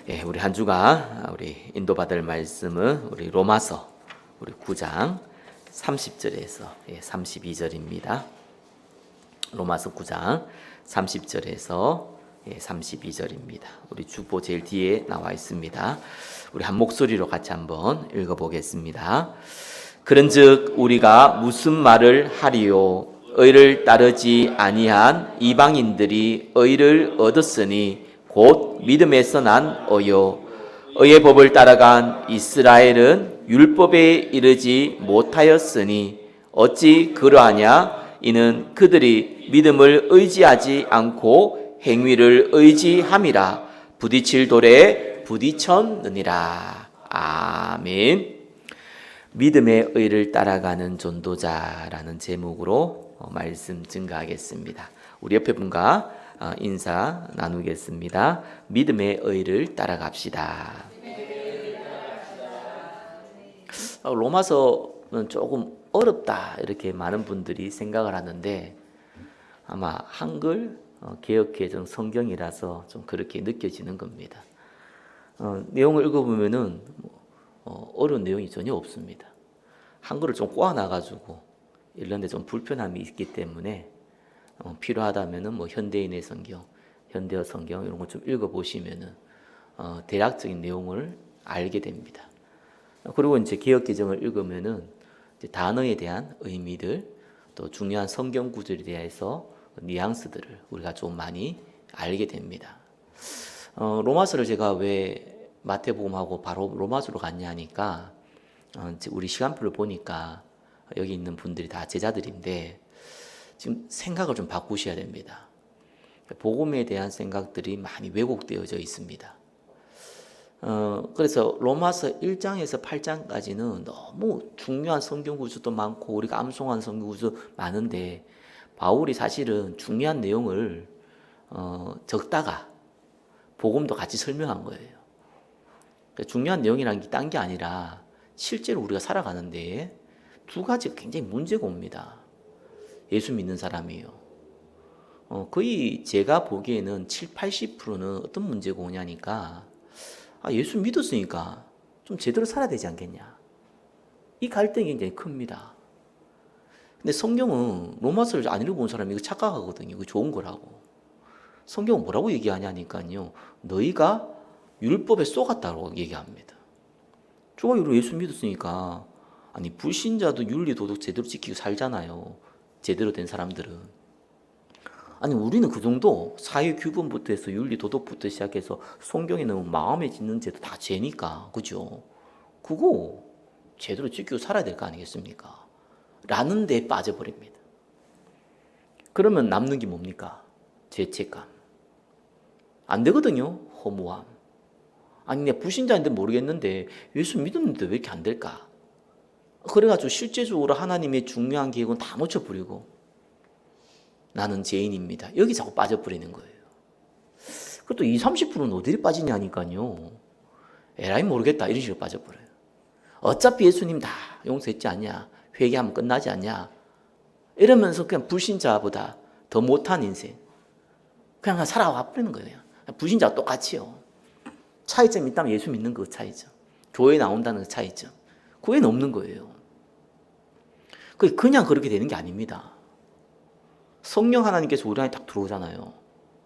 예, 우리 한 주간 우리 인도받을 말씀은 우리 로마서 우리 9장 30절에서 32절입니다. 로마서 9장 30절에서 32절입니다. 우리 주보 제일 뒤에 나와 있습니다. 우리 한 목소리로 같이 한번 읽어보겠습니다. 그런즉 우리가 무슨 말을 하리요? 의를 따르지 아니한 이방인들이 의를 얻었으니 곧 믿음에서 난 의요. 의의 법을 따라간 이스라엘은 율법에 이르지 못하였으니 어찌 그러하냐? 이는 그들이 믿음을 의지하지 않고 행위를 의지함이라. 부딪힐 돌에 부딪혔느니라. 아멘. 믿음의 의를 따라가는 전도자라는 제목으로 말씀 증가하겠습니다. 우리 옆에 분과 인사 나누겠습니다. 믿음의 의를 따라갑시다. 로마서는 조금 어렵다 이렇게 많은 분들이 생각을 하는데 아마 한글 개역개정 성경이라서 좀 그렇게 느껴지는 겁니다. 내용을 읽어보면은 어려운 내용이 전혀 없습니다. 한글을 좀 꼬아놔가지고 이런데 좀 불편함이 있기 때문에 필요하다면은 뭐 현대인의 성경, 현대어 성경 이런 거 좀 읽어보시면은 대략적인 내용을 알게 됩니다. 그리고 이제 개역 개정을 읽으면은 이제 단어에 대한 의미들 또 중요한 성경 구절에 대해서 뉘앙스들을 우리가 좀 많이 알게 됩니다. 로마서를 제가 왜 마태복음하고 바로 로마서로 갔냐 하니까 우리 시간표를 보니까 여기 있는 분들이 다 제자들인데 지금 생각을 좀 바꾸셔야 됩니다. 복음에 대한 생각들이 많이 왜곡되어져 있습니다. 그래서 로마서 1장에서 8장까지는 너무 중요한 성경 구조도 많고 우리가 암송한 성경 구조 많은데 바울이 사실은 중요한 내용을 적다가 복음도 같이 설명한 거예요. 중요한 내용이라는 게 딴 게 아니라 실제로 우리가 살아가는데 두 가지가 굉장히 문제가 옵니다. 예수 믿는 사람이에요. 거의 제가 보기에는 70-80%는 어떤 문제가 오냐니까 예수 믿었으니까 좀 제대로 살아야 되지 않겠냐. 이 갈등이 굉장히 큽니다. 근데 성경은 로마서를 안 읽어본 사람이 이거 착각하거든요. 이거 좋은 거라고. 성경은 뭐라고 얘기하냐니까요. 너희가 율법에 쏘갔다고 얘기합니다. 좋아요. 예수 믿었으니까 아니 불신자도 윤리 도덕 제대로 지키고 살잖아요. 제대로 된 사람들은. 아니 우리는 그 정도 사회 규범부터 해서 윤리 도덕부터 시작해서 성경에 넣으면 마음에 짓는 죄도 다 죄니까 그죠? 그거 제대로 지키고 살아야 될 거 아니겠습니까? 라는 데 빠져버립니다. 그러면 남는 게 뭡니까? 죄책감. 안 되거든요. 허무함. 아니 내가 불신자인데 모르겠는데 예수 믿었는데 왜 이렇게 안 될까? 그래가지고 실제적으로 하나님의 중요한 계획은 다 놓쳐버리고 나는 죄인입니다. 여기 자꾸 빠져버리는 거예요. 그것도 20-30%는 어디에 빠지냐니까요. 에라이 모르겠다 이런 식으로 빠져버려요. 어차피 예수님 다 용서했지 않냐. 회개하면 끝나지 않냐. 이러면서 그냥 불신자보다 더 못한 인생 그냥 살아와 버리는 거예요. 불신자와 똑같이요. 차이점이 있다면 예수 믿는 그 차이죠. 교회에 나온다는 그 차이죠. 그 외에는 없는 거예요. 그냥 그렇게 되는 게 아닙니다. 성령 하나님께서 우리 안에 딱 들어오잖아요.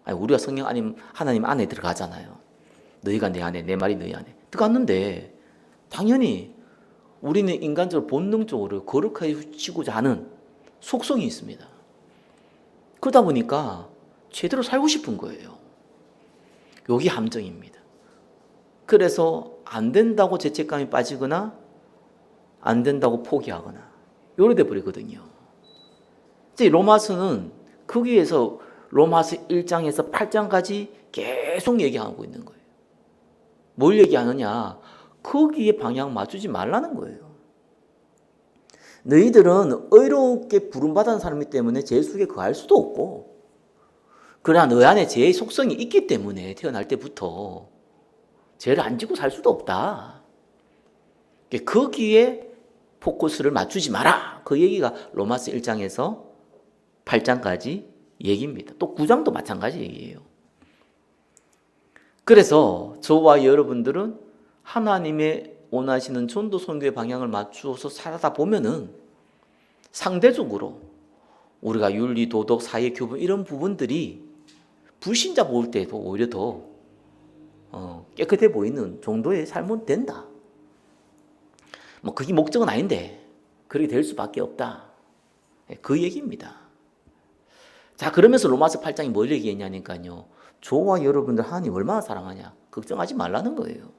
아니, 우리가 성령 하나님 안에 들어가잖아요. 너희가 내 안에, 내 말이 너희 안에. 들어갔는데 당연히 우리는 인간적으로 본능적으로 거룩해지고자 하는 속성이 있습니다. 그러다 보니까 제대로 살고 싶은 거예요. 여기 함정입니다. 그래서 안 된다고 죄책감이 빠지거나 안 된다고 포기하거나 요래 돼 버리거든요. 이제 로마서는 거기에서 로마서 1장에서 8장까지 계속 얘기하고 있는 거예요. 뭘 얘기하느냐? 거기에 방향 맞추지 말라는 거예요. 너희들은 의롭게 부름받은 사람이기 때문에 죄 속에 거할 수도 없고 그러나 너 안에 죄의 속성이 있기 때문에 태어날 때부터 죄를 안 지고 살 수도 없다. 거기에 포커스를 맞추지 마라. 그 얘기가 로마서 1장에서 8장까지 얘기입니다. 또 9장도 마찬가지 얘기예요. 그래서 저와 여러분들은 하나님의 원하시는 전도 선교의 방향을 맞추어서 살아다 보면은 상대적으로 우리가 윤리, 도덕, 사회, 교분 이런 부분들이 불신자 볼 때도 오히려 더 깨끗해 보이는 정도의 삶은 된다. 뭐 그게 목적은 아닌데 그렇게 될 수밖에 없다. 그 얘기입니다. 자, 그러면서 로마서 8장이 뭘 얘기했냐니까요. 저와 여러분들 하나님 얼마나 사랑하냐. 걱정하지 말라는 거예요.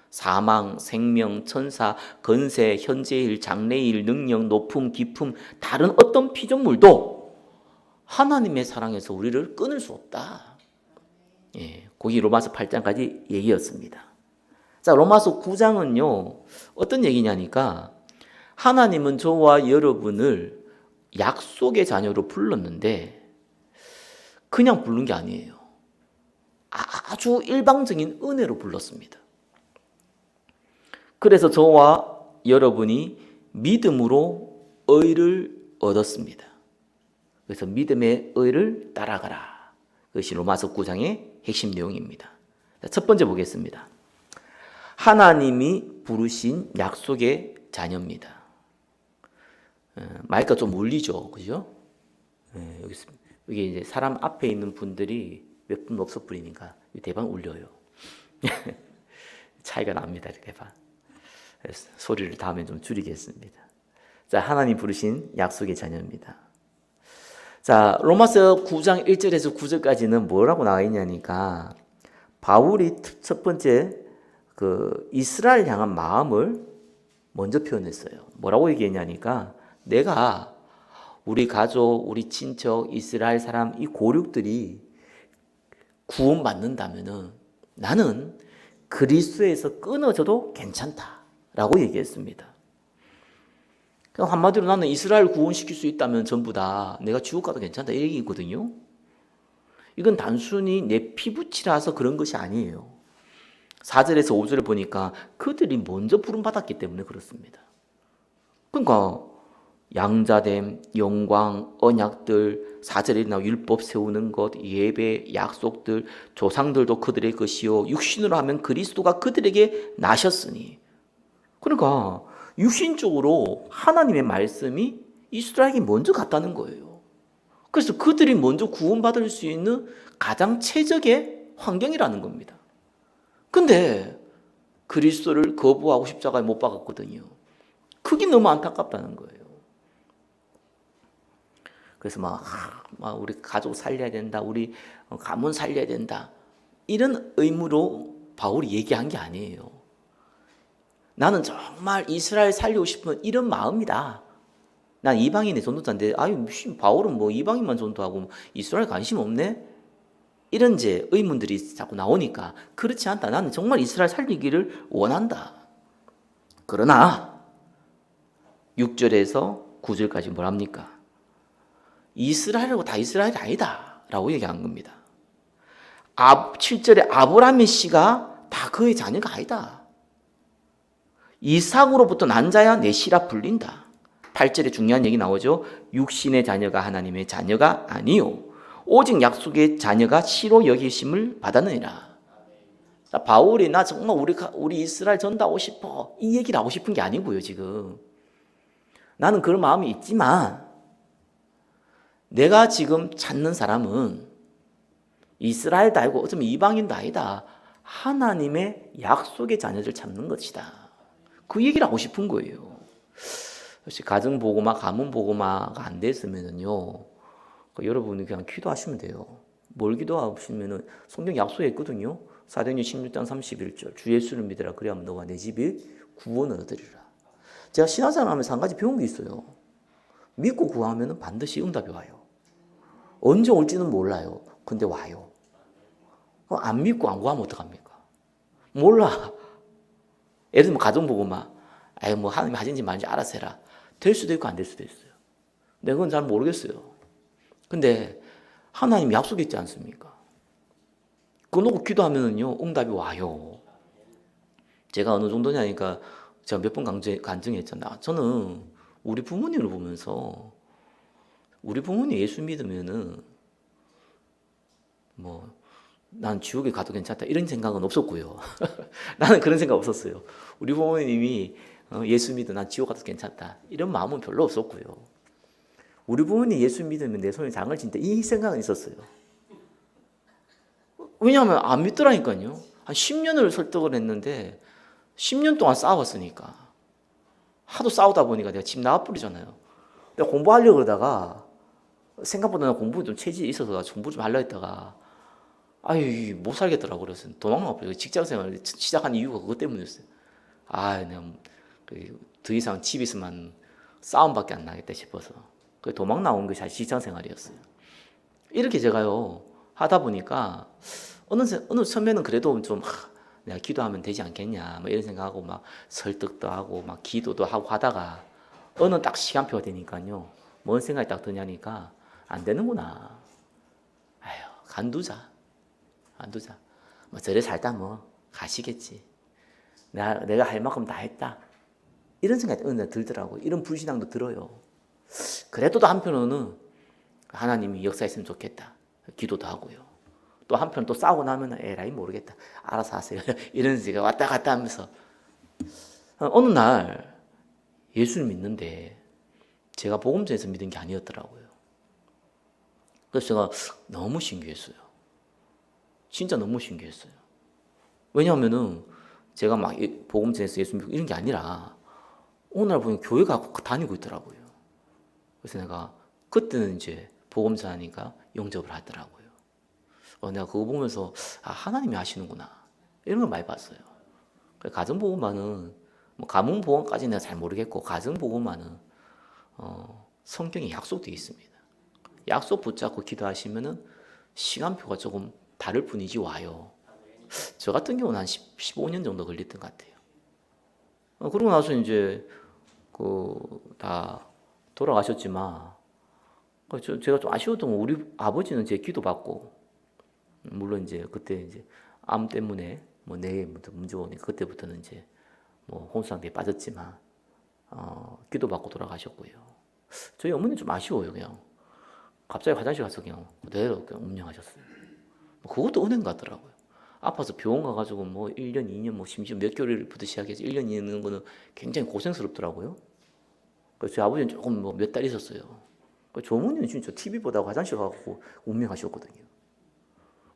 사망, 생명, 천사, 건세, 현재일, 장래일, 능력, 높음, 깊음, 다른 어떤 피조물도 하나님의 사랑에서 우리를 끊을 수 없다. 예, 거기 로마서 8장까지 얘기였습니다. 자, 로마서 9장은요, 어떤 얘기냐니까, 하나님은 저와 여러분을 약속의 자녀로 불렀는데, 그냥 부른 게 아니에요. 아주 일방적인 은혜로 불렀습니다. 그래서 저와 여러분이 믿음으로 의를 얻었습니다. 그래서 믿음의 의를 따라가라. 그것이 로마서 9장의 핵심 내용입니다. 첫 번째 보겠습니다. 하나님이 부르신 약속의 자녀입니다. 마이크가 좀 울리죠, 그죠? 여기 이제 사람 앞에 있는 분들이 몇 분 없어 버리니까 대박 울려요. 차이가 납니다, 대박. 소리를 다음에 좀 줄이겠습니다. 자, 하나님 부르신 약속의 자녀입니다. 자, 로마서 9장 1절에서 9절까지는 뭐라고 나와 있냐니까 바울이 첫 번째 이스라엘 향한 마음을 먼저 표현했어요. 뭐라고 얘기했냐니까 내가 우리 가족, 우리 친척, 이스라엘 사람 이 고륙들이 구원받는다면은 나는 그리스도에서 끊어져도 괜찮다라고 얘기했습니다. 한마디로 나는 이스라엘 구원시킬 수 있다면 전부 다 내가 지옥 가도 괜찮다 이 얘기거든요. 이건 단순히 내 피부치라서 그런 것이 아니에요. 4절에서 5절을 보니까 그들이 먼저 부름받았기 때문에 그렇습니다. 그러니까 양자됨, 영광, 언약들, 4절에 나와 율법 세우는 것, 예배, 약속들, 조상들도 그들의 것이요 육신으로 하면 그리스도가 그들에게 나셨으니. 그러니까 육신적으로 하나님의 말씀이 이스라엘에게 먼저 갔다는 거예요. 그래서 그들이 먼저 구원받을 수 있는 가장 최적의 환경이라는 겁니다. 근데 그리스도를 거부하고 십자가에 못 박았거든요. 그게 너무 안타깝다는 거예요. 그래서 막 우리 가족 살려야 된다, 우리 가문 살려야 된다 이런 의무로 바울이 얘기한 게 아니에요. 나는 정말 이스라엘 살리고 싶은 이런 마음이다. 난 이방인의 전도자인데 무슨 바울은 뭐 이방인만 전도하고 이스라엘 관심 없네? 이런 이제 의문들이 자꾸 나오니까 그렇지 않다. 나는 정말 이스라엘 살리기를 원한다. 그러나 6절에서 9절까지 뭐랍니까? 이스라엘이고 다 이스라엘이 아니다 라고 얘기한 겁니다. 7절에 아브라함의 씨가 다 그의 자녀가 아니다. 이삭으로부터 난 자야 내 씨라 불린다. 8절에 중요한 얘기 나오죠. 육신의 자녀가 하나님의 자녀가 아니요 오직 약속의 자녀가 씨로 여기심을 받았느니라. 바울이 나 정말 우리 이스라엘 전도하고 싶어 이 얘기를 하고 싶은 게 아니고요. 지금 나는 그런 마음이 있지만 내가 지금 찾는 사람은 이스라엘도 아니고 어쩌면 이방인도 아니다. 하나님의 약속의 자녀들 찾는 것이다. 그 얘기를 하고 싶은 거예요. 혹시 가정보고마, 가문보고마가 안 됐으면은요, 여러분이 그냥 기도하시면 돼요. 뭘 기도하시면은 성경 약속에 있거든요. 사도행전 16장 31절. 주 예수를 믿으라. 그리하면 너와 내 집이 구원을 얻으리라. 제가 신앙생활 하면서 한 가지 배운 게 있어요. 믿고 구하면 반드시 응답이 와요. 언제 올지는 몰라요. 근데 와요. 그럼 안 믿고 안 구하면 어떡합니까? 몰라. 예를 들면 가정보고마. 뭐 하나님이 하신지 말인지 알아서 해라. 될 수도 있고 안 될 수도 있어요. 내가 그건 잘 모르겠어요. 근데 하나님 약속이 있지 않습니까? 그거 놓고 기도하면요 응답이 와요. 제가 어느 정도냐니까 제가 몇 번 간증했잖아요. 저는 우리 부모님을 보면서 우리 부모님 예수 믿으면은 뭐 난 지옥에 가도 괜찮다 이런 생각은 없었고요. 나는 그런 생각 없었어요. 우리 부모님이 예수 믿어 난 지옥 가도 괜찮다 이런 마음은 별로 없었고요. 우리 부모님이 예수 믿으면 내 손에 장을 진다 이 생각은 있었어요. 왜냐하면 안 믿더라니까요. 한 10년을 설득을 했는데 10년 동안 싸웠으니까 하도 싸우다 보니까 내가 집 나와버리잖아요. 내가 공부하려고 그러다가 생각보다 공부 좀 체질이 있어서 공부 좀 하려고 했다가 아유 못 살겠더라고. 그래서 도망가버려요. 직장생활 시작한 이유가 그것 때문이었어요. 내가 더 이상 집 있으면 싸움밖에 안 나겠다 싶어서 그 도망 나온 게 사실 직장생활이었어요. 이렇게 제가요 하다 보니까 어느 처음에는 그래도 좀 내가 기도하면 되지 않겠냐 뭐 이런 생각하고 막 설득도 하고 막 기도도 하고 하다가 어느 딱 시간표가 되니까요 뭔 생각이 딱 드냐니까 안 되는구나. 아휴 간두자. 뭐 저래 살다 뭐 가시겠지. 내가 할 만큼 다 했다. 이런 생각이 어느 날 들더라고. 이런 불신앙도 들어요. 그래도 한편으로는 하나님이 역사했으면 좋겠다. 기도도 하고요. 또 한편 또 싸우고 나면 에라이 모르겠다. 알아서 하세요. 이런 식으로 왔다 갔다 하면서 어느 날 예수를 믿는데 제가 복음전에서 믿은 게 아니었더라고요. 그래서 제가 너무 신기했어요. 진짜 너무 신기했어요. 왜냐하면은 제가 막 복음전에서 예수 믿고 이런 게 아니라 오늘 보면 교회 가고 다니고 있더라고요. 그래서 내가 그때는 이제 복음전 하니까 영접을 하더라고요. 내가 그거 보면서 하나님이 하시는구나 이런 걸 많이 봤어요. 가정보험만은 뭐 가문보험까지는 내가 잘 모르겠고 가정보험만은 성경에 약속되어 있습니다. 약속 붙잡고 기도하시면은 시간표가 조금 다를 뿐이지 와요. 저 같은 경우는 한 15년 정도 걸렸던 것 같아요. 그러고 나서 이제 다 돌아가셨지만 제가 좀 아쉬웠던 건 우리 아버지는 제 기도 받고 물론 이제 그때 이제 암 때문에 뭐 뇌에 문제 오니까 그때부터는 이제 뭐 혼수상태에 빠졌지만 기도 받고 돌아가셨고요. 저희 어머니 좀 아쉬워요. 그냥 갑자기 화장실 가서 그냥 그대로 그냥 운명하셨어요. 그것도 은행 같더라고요. 아파서 병원 가가지고 뭐 1년, 2년, 뭐 심지어 몇 개월부터 시작해서 1년 있는 거는 굉장히 고생스럽더라고요. 그래서 저희 아버지는 조금 뭐 몇 달 있었어요. 저 어머니는 진짜 TV 보다가 화장실 가고 운명하셨거든요.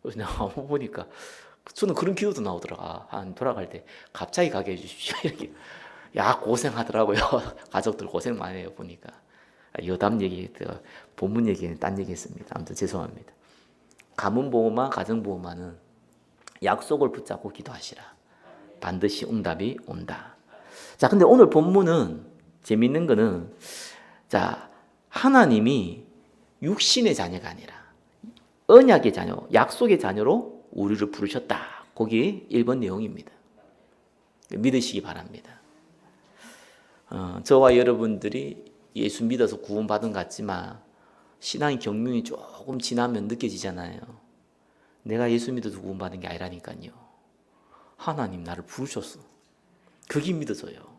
그래서 내가 보니까 저는 그런 기도도 나오더라고요. 한 돌아갈 때 갑자기 가게 해주십시오. 이렇게. 야 고생하더라고요. 가족들 고생 많이 해요 보니까. 여담 얘기, 본문 얘기는 딴 얘기했습니다. 아무튼 죄송합니다. 가문보험과 가정보험만은 약속을 붙잡고 기도하시라. 반드시 응답이 온다. 자, 근데 오늘 본문은 재밌는 거는 자, 하나님이 육신의 자녀가 아니라 언약의 자녀, 약속의 자녀로 우리를 부르셨다. 거기 1번 내용입니다. 믿으시기 바랍니다. 저와 여러분들이 예수 믿어서 구원받은 것 같지만 신앙의 경륜이 조금 지나면 느껴지잖아요. 내가 예수 믿어서 구원받은 게 아니라니까요. 하나님 나를 부르셨어. 그게 믿어져요.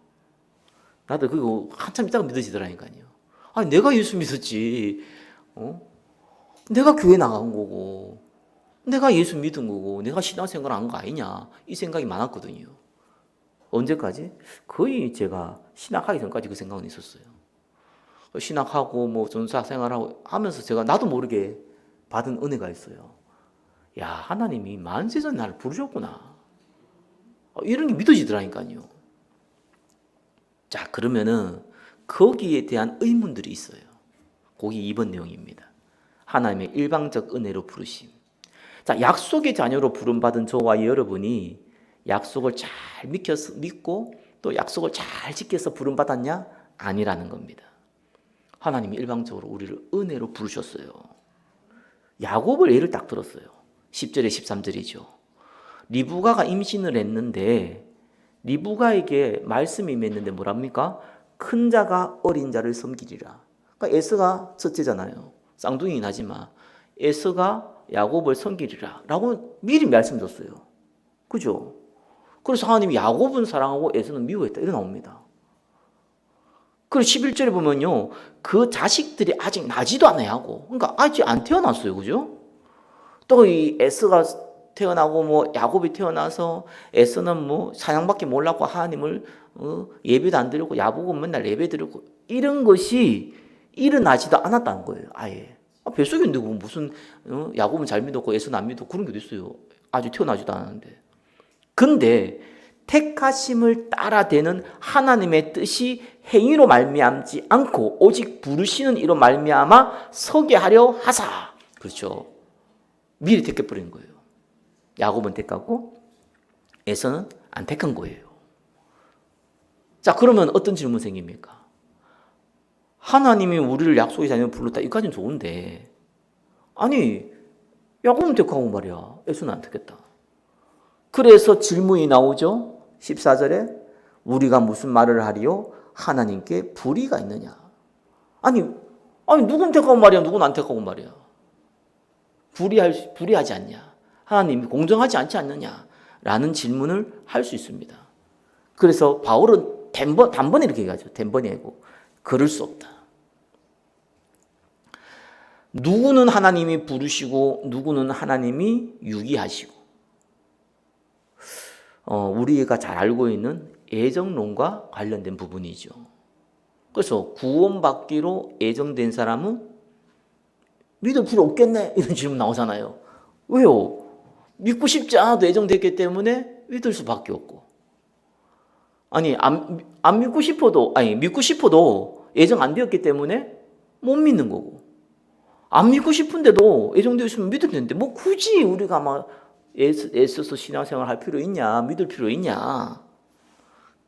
나도 그거 한참 있다가 믿어지더라니까요. 아니 내가 예수 믿었지. 내가 교회 나간 거고 내가 예수 믿은 거고 내가 신앙생활 한 거 아니냐 이 생각이 많았거든요. 언제까지? 거의 제가 신학하기 전까지 그 생각은 있었어요. 신학하고 뭐 전사 생활하고 하면서 제가 나도 모르게 받은 은혜가 있어요. 야 하나님이 만세전 나를 부르셨구나. 이런 게 믿어지더라니까요. 자 그러면은 거기에 대한 의문들이 있어요. 거기 2번 내용입니다. 하나님의 일방적 은혜로 부르심. 자 약속의 자녀로 부름받은 저와 여러분이 약속을 잘 믿고 또 약속을 잘 지켜서 부름받았냐? 아니라는 겁니다. 하나님이 일방적으로 우리를 은혜로 부르셨어요. 야곱을 예를 딱 들었어요. 10절에 13절이죠. 리브가가 임신을 했는데 리브가에게 말씀이 임했는데 뭐랍니까? 큰 자가 어린 자를 섬기리라. 그러니까 에서가 첫째잖아요. 쌍둥이긴 하지만 에서가 야곱을 섬기리라 라고 미리 말씀줬어요. 그죠? 그래서 하나님이 야곱은 사랑하고 에서는 미워했다. 이렇게 나옵니다. 그리고 11절에 보면요. 그 자식들이 아직 나지도 않아야 하고, 그러니까 아직 안 태어났어요. 그죠? 또 이 에서가 태어나고 뭐 야곱이 태어나서 에서는 뭐 사냥밖에 몰랐고 하나님을 예배도 안 드리고 야곱은 맨날 예배 드리고 이런 것이 일어나지도 않았다는 거예요. 아예. 뱃속에 누구 무슨 야곱은 잘 믿었고 에서는 안 믿었고 그런 게 어딨어요. 아직 태어나지도 않았는데. 근데 택하심을 따라되는 하나님의 뜻이 행위로 말미암지 않고 오직 부르시는 이로 말미암아 서게 하려 하사. 그렇죠. 미리 택해버린 거예요. 야곱은 택하고 에서는 안 택한 거예요. 자, 그러면 어떤 질문 생깁니까? 하나님이 우리를 약속의 자녀로 불렀다. 이까지는 좋은데 아니 야곱은 택하고 말이야. 에서는 안 택했다. 그래서 질문이 나오죠. 14절에 우리가 무슨 말을 하리요? 하나님께 불의가 있느냐? 아니 누군 택하고 말이야, 누군 안 택하고 말이야. 불의하지 않냐? 하나님이 공정하지 않지 않느냐? 라는 질문을 할 수 있습니다. 그래서 바울은 단번에 이렇게 얘기하죠. 단번에 하고 그럴 수 없다. 누구는 하나님이 부르시고 누구는 하나님이 유기하시고 우리가 잘 알고 있는 애정론과 관련된 부분이죠. 그래서 구원받기로 애정된 사람은 믿을 필요 없겠네 이런 질문 나오잖아요. 왜요? 믿고 싶지 않아도 애정됐기 때문에 믿을 수밖에 없고 아니 안 믿고 싶어도 믿고 싶어도 애정 안 되었기 때문에 못 믿는 거고 안 믿고 싶은데도 애정되어 있으면 믿으면 되는데 뭐 굳이 우리가 막 애써서 신앙생활 할 필요 있냐? 믿을 필요 있냐?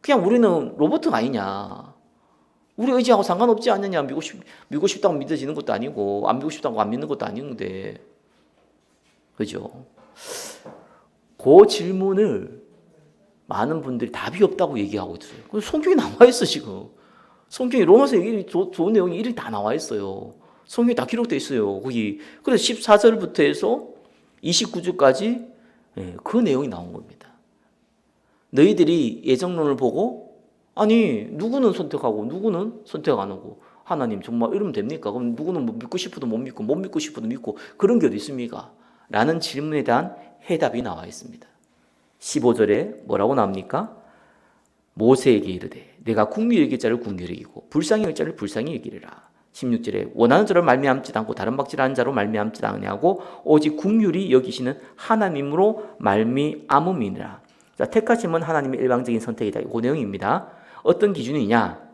그냥 우리는 로봇가 아니냐? 우리 의지하고 상관없지 않느냐? 믿고 싶다고 믿어지는 것도 아니고 안 믿고 싶다고 안 믿는 것도 아닌데 그죠? 그 질문을 많은 분들이 답이 없다고 얘기하고 있어요. 성경에 나와 있어 지금. 성경에 로마서 얘기 좋은 내용이 이렇게 다 나와 있어요. 성경에 다 기록되어 있어요. 거기 그래서 14절부터 해서 29절까지 그 내용이 나온 겁니다. 너희들이 예정론을 보고 아니 누구는 선택하고 누구는 선택 안 하고 하나님 정말 이러면 됩니까? 그럼 누구는 뭐 믿고 싶어도 못 믿고 못 믿고 싶어도 믿고 그런 게 어디 있습니까? 라는 질문에 대한 해답이 나와 있습니다. 15절에 뭐라고 나옵니까? 모세에게 이르되 내가 긍휼히 여길 자를 긍휼히 여기고 불쌍히 여길 자를 불쌍히 여기리라. 16절에 원하는 자로 말미암지도 않고 다른 박질하는 자로 말미암지도 아니하고 오직 긍휼히 여기시는 하나님으로 말미암음이니라. 자, 택하심은 하나님의 일방적인 선택이다. 그 내용입니다. 어떤 기준이냐?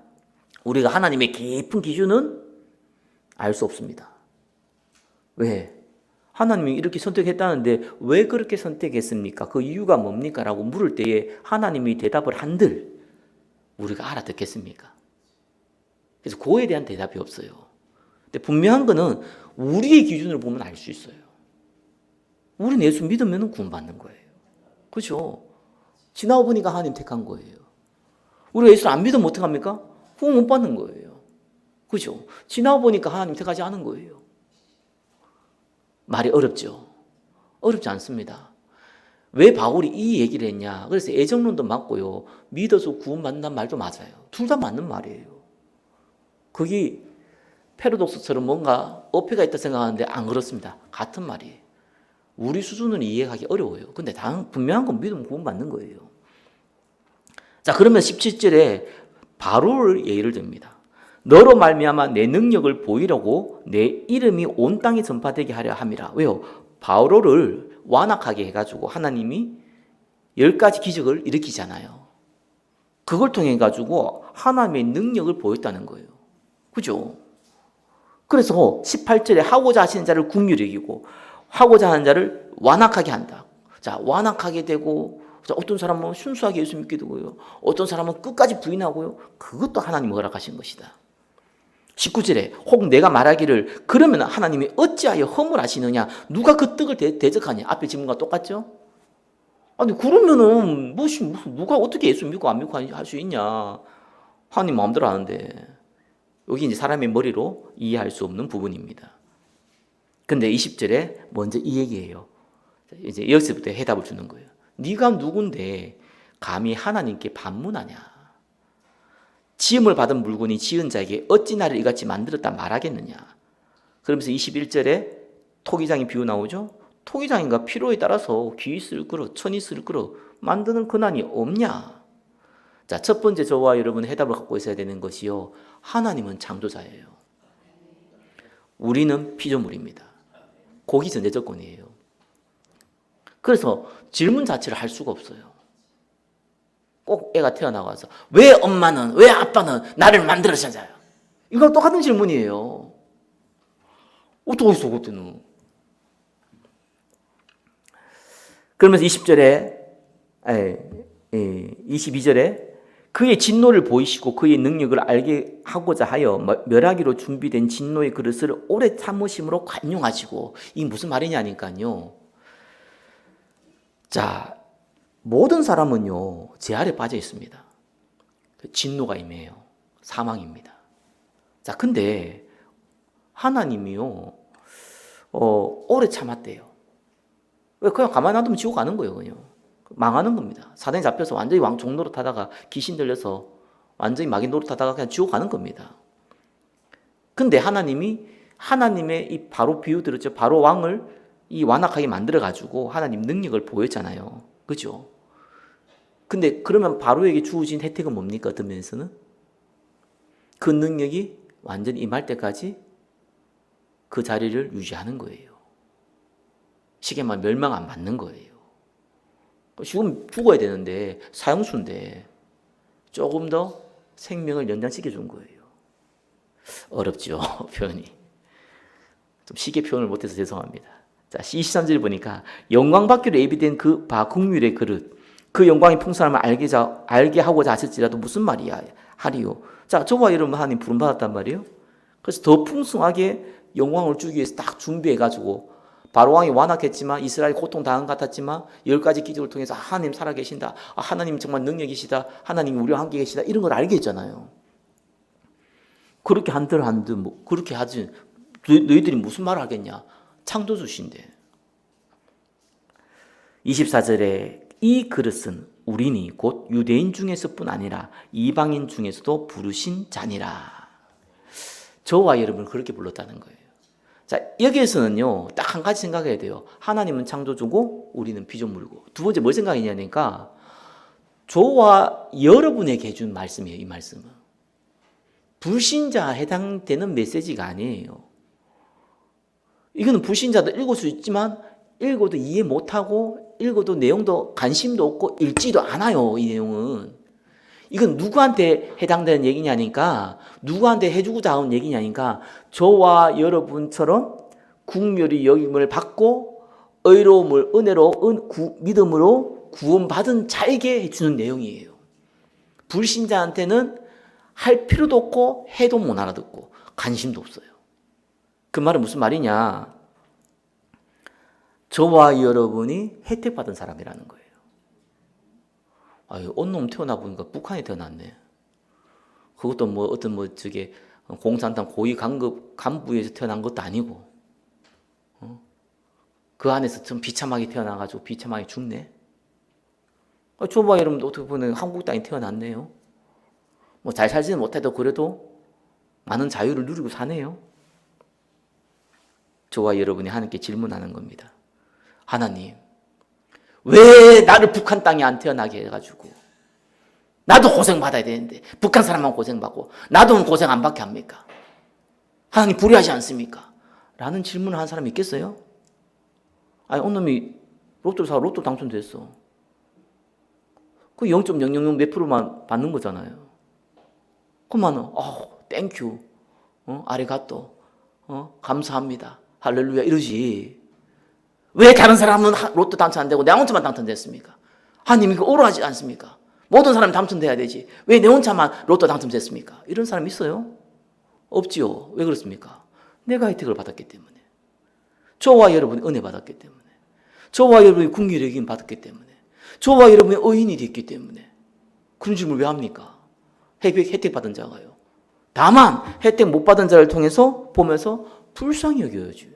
우리가 하나님의 깊은 기준은 알 수 없습니다. 왜? 하나님이 이렇게 선택했다는데 왜 그렇게 선택했습니까? 그 이유가 뭡니까? 라고 물을 때에 하나님이 대답을 한들 우리가 알아듣겠습니까? 그래서 그거에 대한 대답이 없어요. 근데 분명한 거는 우리의 기준으로 보면 알 수 있어요. 우리는 예수 믿으면 구원받는 거예요. 그렇죠? 지나고 보니까 하나님 택한 거예요. 우리가 예수를 안 믿으면 어떡합니까? 구원 못 받는 거예요. 그렇죠? 지나고 보니까 하나님 택하지 않은 거예요. 말이 어렵죠? 어렵지 않습니다. 왜 바울이 이 얘기를 했냐? 그래서 애정론도 맞고요. 믿어서 구원받는다는 말도 맞아요. 둘 다 맞는 말이에요. 거기 패러독스처럼 뭔가 어폐가 있다 생각하는데 안 그렇습니다. 같은 말이에요. 우리 수준은 이해하기 어려워요. 근데 분명한 건 믿으면 구원받는 거예요. 자, 그러면 17절에 바로를 예를 듭니다. 너로 말미암아 내 능력을 보이려고 내 이름이 온 땅에 전파되게 하려 함이라. 왜요? 바로를 완악하게 해가지고 하나님이 10가지 기적을 일으키잖아요. 그걸 통해 가지고 하나님의 능력을 보였다는 거예요. 그죠? 그래서 18절에 하고자 하시는 자를 긍휼히 여기고 하고자 하는 자를 완악하게 한다. 자, 완악하게 되고 어떤 사람은 순수하게 예수 믿게 되고요. 어떤 사람은 끝까지 부인하고요. 그것도 하나님이 허락하신 것이다. 19절에 혹 내가 말하기를 그러면 하나님이 어찌하여 허물하시느냐? 누가 그 떡을 대적하냐? 앞에 질문과 똑같죠? 아니 그러면은 무슨 누가 어떻게 예수 믿고 안 믿고 할 수 있냐? 하나님 마음대로 하는데 여기 이제 사람의 머리로 이해할 수 없는 부분입니다. 근데 20절에 먼저 이 얘기예요. 이제 여기서부터 해답을 주는 거예요. 네가 누군데 감히 하나님께 반문하냐? 지음을 받은 물건이 지은 자에게 어찌 나를 이같이 만들었다 말하겠느냐? 그러면서 21절에 토기장의 비유 나오죠? 토기장인가 필요에 따라서 귀 있을 끌어, 천 있을 끌어 만드는 권한이 없냐? 자, 첫 번째 저와 여러분 해답을 갖고 있어야 되는 것이요. 하나님은 창조자예요. 우리는 피조물입니다. 고기 전제 조건이에요. 그래서 질문 자체를 할 수가 없어요. 꼭 애가 태어나가서 왜 엄마는, 왜 아빠는 나를 만들으셨어요? 이거 똑같은 질문이에요. 어떡하겠어 그때는. 그러면서 22절에 그의 진노를 보이시고 그의 능력을 알게 하고자 하여 멸하기로 준비된 진노의 그릇을 오래 참으심으로 관용하시고. 이게 무슨 말이냐니까요. 자, 모든 사람은요 제 아래 빠져 있습니다. 진노가 임해요. 사망입니다. 자, 근데 하나님이요 오래 참았대요. 왜? 그냥 가만히 놔두면 지옥 가는 거예요. 그냥 망하는 겁니다. 사단에 잡혀서 완전히 왕종 노릇하다가 귀신 들려서 완전히 마귀 노릇하다가 그냥 지옥 가는 겁니다. 근데 하나님이 하나님의 이 바로 비유 들었죠. 바로 왕을 이 완악하게 만들어 가지고 하나님 능력을 보였잖아요. 그죠? 근데 그러면 바로에게 주어진 혜택은 뭡니까? 어떤 면에서는 그 능력이 완전히 임할 때까지 그 자리를 유지하는 거예요. 시계만 멸망 안 받는 거예요. 지금 죽어야 되는데 사형수인데 조금 더 생명을 연장시켜 준 거예요. 어렵죠 표현이. 좀 쉽게 표현을 못해서 죄송합니다. 자, 23절 보니까 영광 받기로 예비된 그 국률의 그릇, 그 영광의 풍성함을 알게 하고자 하실지라도 무슨 말이야 하리요. 자, 저와 여러분 하나님 부름 받았단 말이에요. 그래서 더 풍성하게 영광을 주기 위해서 딱 준비해가지고 바로 왕이 완악했지만 이스라엘 고통당한 것 같았지만 10가지 기적을 통해서 하나님 살아계신다. 하나님 정말 능력이시다. 하나님 우리와 함께 계시다. 이런 걸 알게 했잖아요. 그렇게 한들 뭐 그렇게 하지. 너희들이 무슨 말을 하겠냐. 창조주신데. 24절에 이 그릇은 우리니 곧 유대인 중에서뿐 아니라 이방인 중에서도 부르신 자니라. 저와 여러분을 그렇게 불렀다는 거예요. 자, 여기에서는요 딱 한 가지 생각해야 돼요. 하나님은 창조주고 우리는 피조물이고. 두 번째 뭘 생각했냐니까 저와 여러분에게 해준 말씀이에요. 이 말씀은 불신자에 해당되는 메시지가 아니에요. 이거는 불신자도 읽을 수 있지만 읽어도 이해 못하고 읽어도 내용도 관심도 없고 읽지도 않아요. 이 내용은. 이건 누구한테 해당되는 얘기냐니까, 누구한테 해주고자 하는 얘기냐니까 저와 여러분처럼 국률이 여김을 받고 의로움을 은혜로 믿음으로 구원받은 자에게 해주는 내용이에요. 불신자한테는 할 필요도 없고 해도 못 알아듣고 관심도 없어요. 그 말은 무슨 말이냐? 저와 여러분이 혜택받은 사람이라는 거예요. 아유, 온놈 태어나 보니까 북한에 태어났네. 그것도 뭐 어떤 저게 공산당 고위 간급 간부에서 태어난 것도 아니고, 그 안에서 좀 비참하게 태어나가지고 비참하게 죽네. 저와 여러분도 어떻게 보면 한국 땅에 태어났네요. 뭐 잘 살지는 못해도 그래도 많은 자유를 누리고 사네요. 저와 여러분이 하나님께 질문하는 겁니다. 하나님, 왜 나를 북한 땅에 안 태어나게 해가지고 나도 고생받아야 되는데 북한 사람만 고생받고 나도 고생 안 받게 합니까? 하나님 불의하지 않습니까? 라는 질문을 한 사람이 있겠어요? 아니, 어느 놈이 로또를 사고 로또 당첨됐어. 그 0.000 몇 프로만 받는 거잖아요. 그러면 땡큐, 아리가또, 감사합니다, 할렐루야 이러지. 왜 다른 사람은 로또 당첨 안 되고 내 혼자만 당첨됐습니까? 하나님 이거 억울하지 않습니까? 모든 사람이 당첨돼야 되지. 왜 내 혼자만 로또 당첨됐습니까? 이런 사람 있어요? 없지요. 왜 그렇습니까? 내가 혜택을 받았기 때문에. 저와 여러분이 은혜 받았기 때문에. 저와 여러분이 긍휼의 여김 받았기 때문에. 저와 여러분이 의인이 됐기 때문에. 그런 질문을 왜 합니까? 혜택 받은 자가요. 다만 혜택 못 받은 자를 통해서 보면서 불쌍히 여겨야지.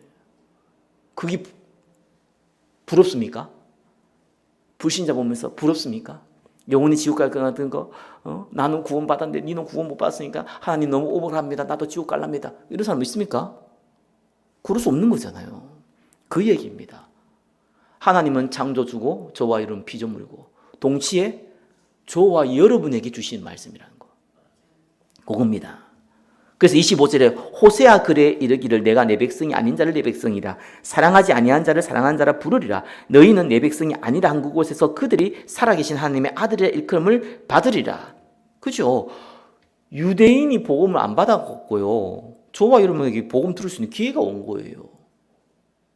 그게 부럽습니까? 불신자 보면서 부럽습니까? 영원히 지옥 갈 것 같은 거, 나는 구원 받았는데 니는 구원 못 받았으니까 하나님 너무 억울합니다. 나도 지옥 갈랍니다. 이런 사람 있습니까? 그럴 수 없는 거잖아요. 그 얘기입니다. 하나님은 창조주고 저와 여러분 피조물이고 동시에 저와 여러분에게 주신 말씀이라는 거. 그겁니다. 그래서 25절에 호세아 글에 이르기를 내가 내 백성이 아닌 자를 내 백성이라 사랑하지 아니한 자를 사랑한 자라 부르리라 너희는 내 백성이 아니라 한 그곳에서 그들이 살아계신 하나님의 아들이라 일컬음을 받으리라. 그죠? 유대인이 복음을 안 받았고요. 저와 여러분에게 복음 들을 수 있는 기회가 온 거예요.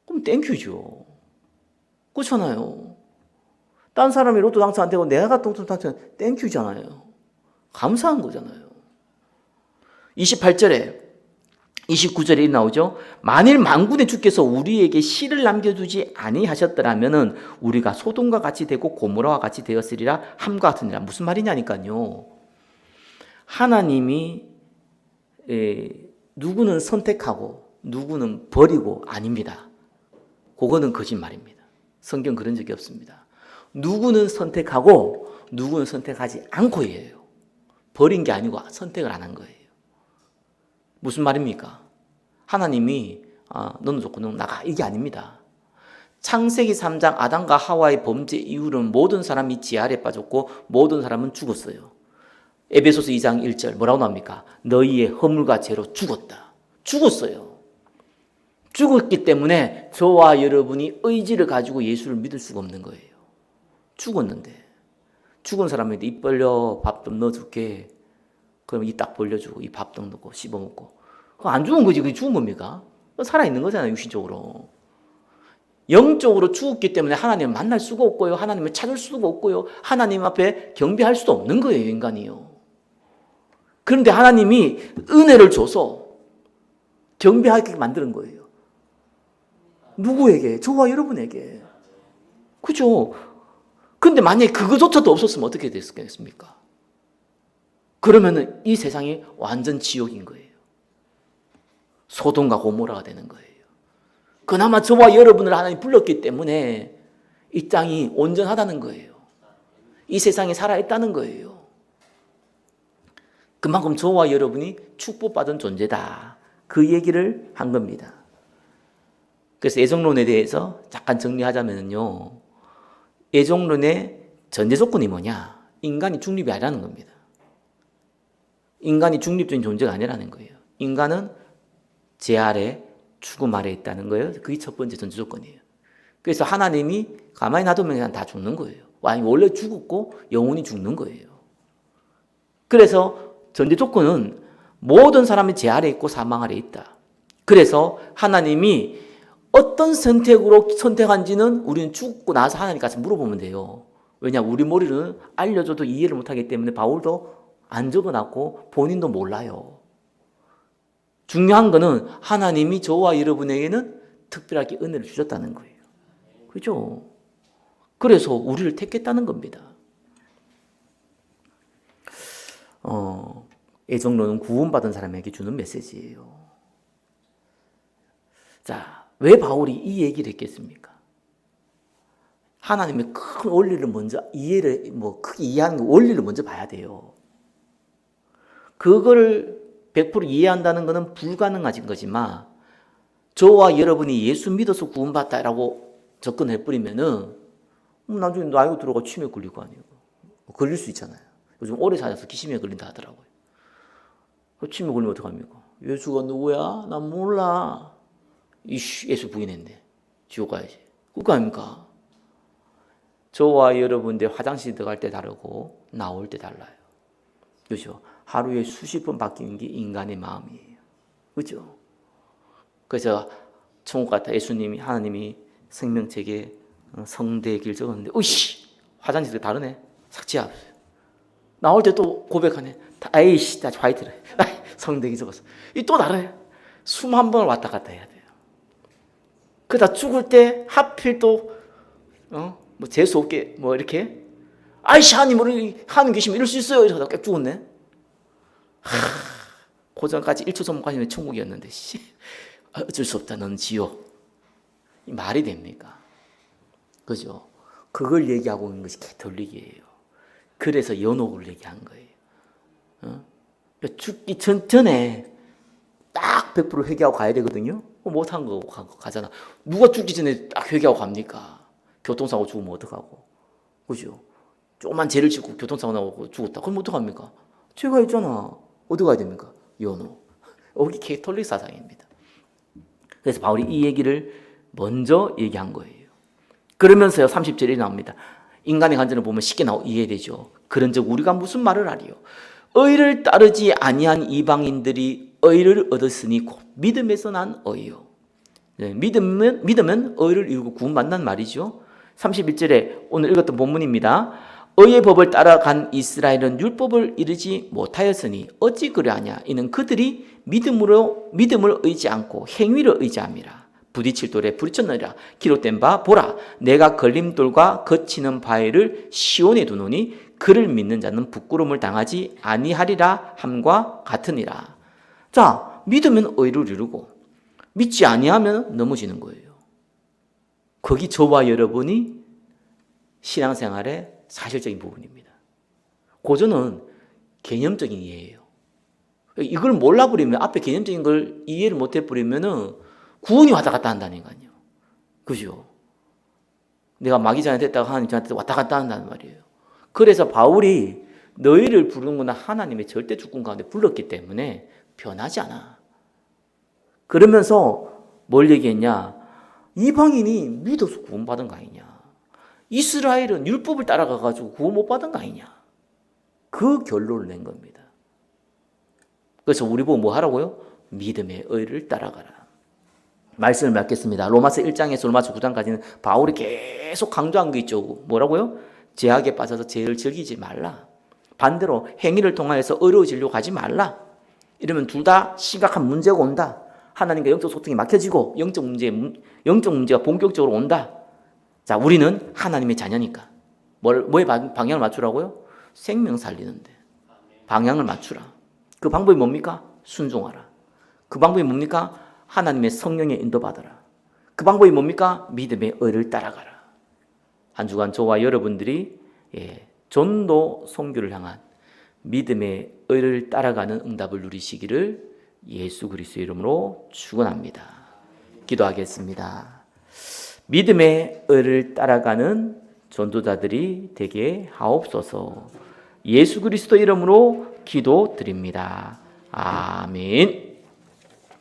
그럼 땡큐죠. 그렇잖아요. 딴 사람이 로또 당첨 안 되고 내가 로또 당첨 땡큐잖아요. 감사한 거잖아요. 28절에 29절에 나오죠. 만일 만군의 주께서 우리에게 씨를 남겨두지 아니하셨더라면은 우리가 소돔과 같이 되고 고모라와 같이 되었으리라 함과 같으니라. 무슨 말이냐니까요. 하나님이 누구는 선택하고 누구는 버리고 아닙니다. 그거는 거짓말입니다. 성경 그런 적이 없습니다. 누구는 선택하고 누구는 선택하지 않고예요. 버린 게 아니고 선택을 안 한 거예요. 무슨 말입니까? 하나님이 너는 좋고 너는 나가 이게 아닙니다. 창세기 3장 아담과 하와의 범죄 이후로는 모든 사람이 지하에 빠졌고 모든 사람은 죽었어요. 에베소서 2장 1절 뭐라고 나옵니까? 너희의 허물과 죄로 죽었다. 죽었어요. 죽었기 때문에 저와 여러분이 의지를 가지고 예수를 믿을 수가 없는 거예요. 죽었는데 죽은 사람한테 입 벌려 밥 좀 넣어줄게. 그럼 이 딱 벌려주고 이 밥도 넣고 씹어먹고 안 죽은 거지. 그게 죽은 겁니까? 살아있는 거잖아요. 육신적으로. 영적으로 죽었기 때문에 하나님을 만날 수가 없고요. 하나님을 찾을 수가 없고요. 하나님 앞에 경배할 수도 없는 거예요. 인간이요. 그런데 하나님이 은혜를 줘서 경배하게 만드는 거예요. 누구에게? 저와 여러분에게. 그죠? 근데 만약에 그거조차도 없었으면 어떻게 됐겠습니까? 그러면은 이 세상이 완전 지옥인 거예요. 소돔과 고모라가 되는 거예요. 그나마 저와 여러분을 하나님 불렀기 때문에 이 땅이 온전하다는 거예요. 이 세상이 살아있다는 거예요. 그만큼 저와 여러분이 축복받은 존재다. 그 얘기를 한 겁니다. 그래서 애정론에 대해서 잠깐 정리하자면요. 애정론의 전제 조건이 뭐냐? 인간이 중립이 아니라는 겁니다. 인간이 중립적인 존재가 아니라는 거예요. 인간은 죄 아래, 죽음 아래 있다는 거예요. 그게 첫 번째 전제 조건이에요. 그래서 하나님이 가만히 놔두면 그냥 다 죽는 거예요. 원래 죽었고 영혼이 죽는 거예요. 그래서 전제 조건은 모든 사람이 죄 아래 있고 사망 아래 있다. 그래서 하나님이 어떤 선택으로 선택한지는 우리는 죽고 나서 하나님 가서 물어보면 돼요. 왜냐? 우리 머리는 알려줘도 이해를 못하기 때문에 바울도 안 적어놨고 본인도 몰라요. 중요한 거는 하나님이 저와 여러분에게는 특별하게 은혜를 주셨다는 거예요. 그죠? 그래서 우리를 택했다는 겁니다. 애정론은 구원받은 사람에게 주는 메시지예요. 자, 왜 바울이 이 얘기를 했겠습니까? 하나님의 큰 원리를 먼저 크게 이해하는 거 원리를 먼저 봐야 돼요. 그거를 100% 이해한다는 것은 불가능한 거지만 저와 여러분이 예수 믿어서 구원받다라고 접근해버리면은 나중에 나이가 들어가 치매 걸리고 아니고 걸릴 수 있잖아요. 요즘 오래 살아서 기침에 걸린다 하더라고요. 치매 걸리면 어떡합니까? 예수가 누구야? 난 몰라. 예수 부인했네. 지옥 가야지. 그거 아닙니까? 저와 여러분들 화장실 들어갈 때 다르고 나올 때 달라요. 그렇죠? 하루에 수십 번 바뀌는 게 인간의 마음이에요. 그렇죠? 그래서 천국 같아 예수님이 하나님이 생명책에 성대의 길 적었는데 으이씨 화장실이 다르네. 삭제하세요. 나올 때 또 고백하네. 에이씨 나 화이트래. 성대기 적었어. 이 또 다르네. 숨 한 번을 왔다 갔다 해야 돼요. 그러다 죽을 때 하필 또 뭐 재수 없게 뭐 이렇게 아이씨 하나님 우리 하나님 계시면 이럴 수 있어요. 이러다가 꽤 죽었네. 고전까지 1초 전까지는 천국이었는데 어쩔 수 없다. 넌 지옥. 말이 됩니까? 그죠? 그걸 얘기하고 있는 것이 개털리기예요. 그래서 연옥을 얘기한 거예요. 죽기 전에 딱 100% 회개하고 가야 되거든요. 못한 거 가잖아. 누가 죽기 전에 딱 회개하고 갑니까? 교통사고 죽으면 어떡하고, 그죠? 조그만 죄를 짓고 교통사고 나고 죽었다. 그럼 어떡합니까? 죄가 있잖아. 어디 가야 됩니까? 연호. 여기 캐톨릭 사상입니다. 그래서 바울이 이 얘기를 먼저 얘기한 거예요. 그러면서요, 30절에 나옵니다. 인간의 간증을 보면 쉽게 이해되죠. 그런즉 우리가 무슨 말을 하리요? 의를 따르지 아니한 이방인들이 의를 얻었으니 곧 믿음에서 난 의요. 네, 믿음은 의를 이루고 구원받는 말이죠. 31절에 오늘 읽었던 본문입니다. 의의 법을 따라간 이스라엘은 율법을 이루지 못하였으니 어찌 그러하냐? 이는 그들이 믿음을 의지 않고 행위를 의지함이라. 부딪힐 돌에 부딪혔느니라. 기록된 바 보라, 내가 걸림돌과 거치는 바위를 시온에 두노니 그를 믿는 자는 부끄러움을 당하지 아니하리라 함과 같으니라. 자, 믿으면 의를 이루고 믿지 아니하면 넘어지는 거예요. 거기 저와 여러분이 신앙생활의 사실적인 부분입니다. 고전은 개념적인 이해예요. 이걸 몰라버리면, 앞에 개념적인 걸 이해를 못해버리면 구원이 왔다 갔다 한다니까요. 그죠? 내가 마귀장에 됐다가 하나님 저한테 왔다 갔다 한다는 말이에요. 그래서 바울이 너희를 부르는 건 하나님의 절대 주권 가운데 불렀기 때문에 변하지 않아. 그러면서 뭘 얘기했냐? 이방인이 믿어서 구원받은 거 아니냐? 이스라엘은 율법을 따라가가지고 구원 못 받은 거 아니냐? 그 결론을 낸 겁니다. 그래서 우리 보고 뭐 하라고요? 믿음의 의를 따라가라. 말씀을 맺겠습니다. 로마서 1장에서 로마서 9장까지는 바울이 계속 강조한 게 있죠. 뭐라고요? 죄악에 빠져서 죄를 즐기지 말라. 반대로 행위를 통하여서 어려워지려고 하지 말라. 이러면 둘 다 심각한 문제가 온다. 하나님과 영적 소통이 막혀지고 영적 문제가 본격적으로 온다. 자, 우리는 하나님의 자녀니까 뭐에 방향을 맞추라고요? 생명 살리는데 방향을 맞추라. 그 방법이 뭡니까? 순종하라. 그 방법이 뭡니까? 하나님의 성령의 인도받아라. 그 방법이 뭡니까? 믿음의 의를 따라가라. 한 주간 저와 여러분들이 전도 선교를 향한 믿음의 의를 따라가는 응답을 누리시기를 예수 그리스도의 이름으로 축원합니다. 기도하겠습니다. 믿음의 의를 따라가는 전도자들이 되게 하옵소서. 예수 그리스도 이름으로 기도드립니다. 아멘.